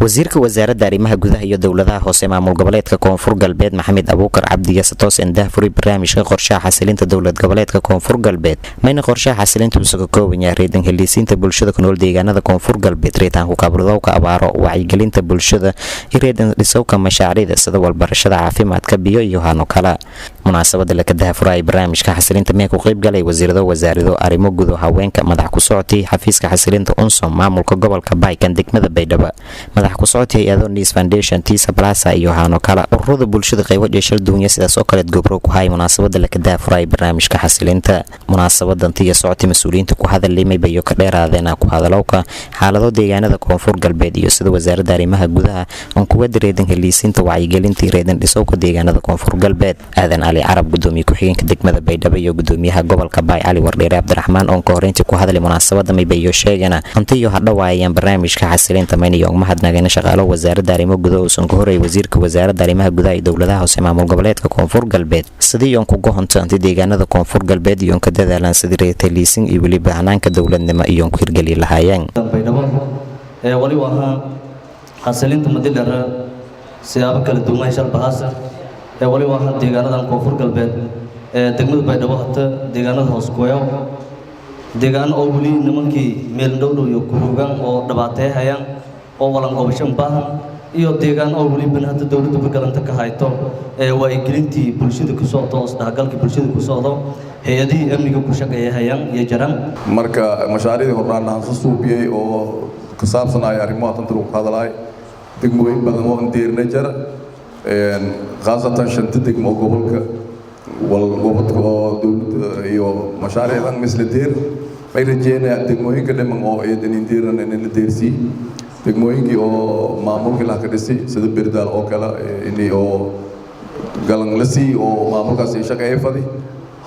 wasiirka wasaaradda arrimaha gudaha iyo dowladaha hoose maamul goboleedka koonfur galbeed maxamed abuukar cabdi satoos indah furi barnaamijka qorshaha xasilinta dowlad goboleedka koonfur galbeed mayna qorshaha xasilinta uu ka kooban yahay reedan helisiinta bulshada ku nool deegaanada koonfur galbeed reetaan ku kabradowka abaaro wacyigelinta bulshada iyo reedan dhisowka mashaariicda sida walbarashada caafimaadka biyo iyo hano kala munaasabada la kadaha furay barnaamijka xasilinta mee ku qayb galay wasaarado arrimo gudo haweenka madax ku socotay xafiiska xasilinta unsom maamulka gobolka Baykan degmada Baydhabo madax ku socotay Adonis Foundation Tisa Plaza iyo hano kala ururada bulshada qaybo dhashal dunya sidaas oo kale gobro ku hay munaasabada la kadaha furay barnaamijka xasilinta munaasabadan tii socotay mas'uuliyiinta ku hadalay bayo ka dheeraadeen ku hadalowka xaalado deegaanada koonfur galbeed iyo sida wasaaradda arrimaha gudaha oo ku wadareedan helisiinta wacyigelinta reedan dhisowka deegaanada koonfur galbeed aadan ali carab gudoomiye ku xigeenka degmada Baydhabo iyo gudoomiyaha gobolka Bay Ali Wardheere Abdiraxmaan oo koorintii ku hadalay munaasabada bayo sheegana intii hadda waayeen barnaamijka xasilinta maynayo mahadnaqeen shaqaalaha wasaaradda arrimaha gudaha oo soo horay wasiirka wasaaradda arrimaha gudaha iyo dowladaha hoose maamul goboleedka koonfur galbeed sidii oo ku go'onta deegaanada koonfur galbeed iyo ka dadaalan sidii reetaliisin iyo waliba hanaanka dowladnimo iyo ku hirgeli lahaayeen Baydhabo wali waxa xasilinta madilada siyaabo kala duwan shal bahasa wali waxa deegaanada koonfur galbeed degmada Baydhabo hata deegaanada hoos gooyo deegaan oo wali nimankii meel dhow iyo kurugan oo dhabaatay hayaan oo walan gobashan baahan iyo deegaan oo wali banada dawladda bagalanta ka hayto waa gelintii bulshada ku soo toos dhagalka bulshada ku soo hay'adaha amniga ku shaqeeya hayaan iyo jaran marka mashaariicda horaan aan soo suubiyay oo ka saabsan ay arrimaha tan lagu hadalay degmooyin badan oo indeerna jara khaasatan shanta degmo gobolka gobolka oo dawladda iyo mashaariicdan misleedir ay rajeynayaan degmooyinka dhiman oo ay indeerna in la deersi degmooyinkii oo maamulka la ka dhisay sida Birdaal oo kala inay oo galanglasi oo maamulkaas ay shaqeeyay fadi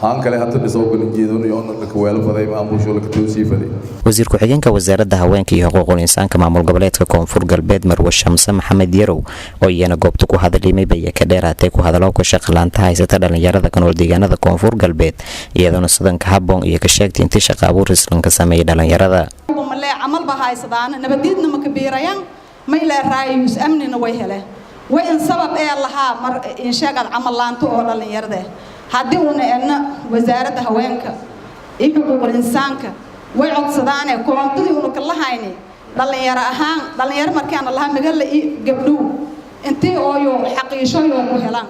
haan kale hata dhisoo jeedoonayo oo la weelo faday maamulsho la ka toosii faday wasiir ku xigeenka wasaaradda haweenka iyo xuquuqul insaanka maamul goboleedka koonfur galbeed Marwo Shamsa Maxamed Yarow oo iyana goobta ku hadalay bay ka dheeraatay ku hadalowka shaqalaanta haysata dhalinyarada ka nool deegaanada koonfur galbeed iyadoo sidan ka haboon iyo ka sheegtay intii shaqo abuur islan ka sameeyay dhalinyarada عمل بهايسدان نبديدنا مكبيريان ما إلى رايوس أمننا ويهله وإن سبب إيه الله مر إن شاء عمل لانتو ولا ليرده هديونا إن وزارة هوانك يحقوق الإنسانك ويعد صدانة كونتدي ونكله هيني ضل يرى مركان الله مقال قبلو أنتي أيو حقيقي وهلان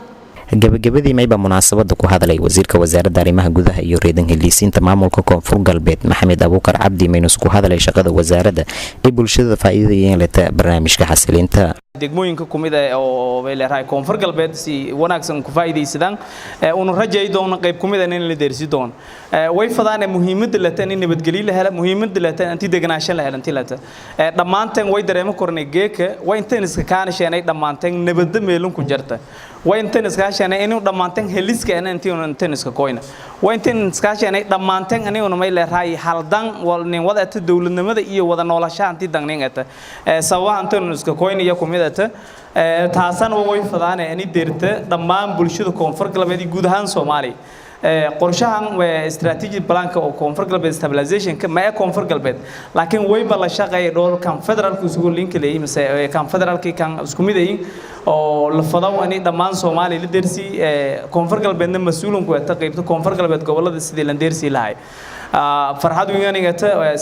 gabagabadii mayba munaasabada ku hadalay wasiirka wasaaradda arrimaha gudaha iyo reedan helisiinta maamulka koonfur galbeed maxamed abuukar cabdi maynus ku hadalay shaqada wasaaradda ee bulshada faa'iideyeen leta barnaamijka xasilinta degmooyinka kumid ah oo weelarahay koonfur galbeed si wanaagsan ku faa'iideysadaan unu rajay doona qayb kumid ah in la deersi doon way fadaan muhiimada lataan in nabadgeliyo la helo muhiimada lataan anti deganaansho la helanti lata dhamaanteen way dareemo kornay geeka way intaan iska kaanasheenay dhamaanteen nabadda meelun ku jirta way intaan iska kaanasheenay inuu dhamaanteen heliska intaan iska koyna way intaan iska kaanasheenay dhamaanteen aniguna may leeyahay haldan walnin wada dawladnimada iyo wada noolashada anti dangneengata sababaha intaan iska koyna iyo kumid taasana way fadaan in deerta dhammaan bulshada koonfur galbeed guud ahaan Soomaaliya qorshahan waa strategic plan ka oo koonfur galbeed stabilization ka ma koonfur galbeed laakiin way bala shaqeeyay dhoolkan federaalku isugu link leeyahay mise kan federaalki kan isku mid yihiin oo la fadaw in dhammaan Soomaaliya la deersi koonfur galbeedna mas'uulun ku ah qaybta koonfur galbeed gobolada sidii la deersi lahayd farxad weyn aniga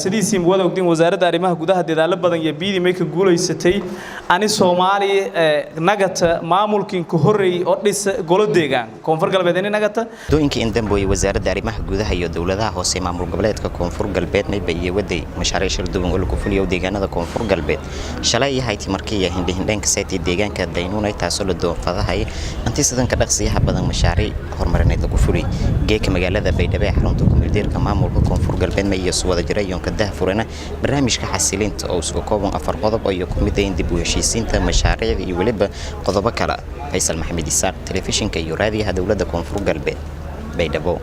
sidiisii wada ogdin wasaaradda arrimaha gudaha dadaal badan iyo biidi may ka guuleysatay ani Soomaali nagata maamulkiin ku horeey oo dhis golo deegaan koonfur galbeed in nagata dooyinkii in dambe wasaaradda arrimaha gudaha iyo dowladaha hoose maamul goboleedka koonfur galbeed may bay waday mashaariic shir duwan oo ku fuliyo deegaanada koonfur galbeed shalay yahay markii ay hindhindhanka seeti deegaanka Daynuunay taasoo la doorfadahay intii sidan ka dhaqsiyaha badan mashaariic horumarineed ku fuli geeka magaalada Baydhabo ee xarunta kumeeldeerka maamul koonfur galbeed ma iyo wada jiray oo ka daahfurana barnaamijka xasilinta oo isku kooban afar qodob oo ku mid ah dib u heshiisiinta mashaariicda iyo waliba qodobo kale Faysal Maxamed Isaaq telefishinka iyo raadiyaha dowladda koonfur galbeed Baydhabo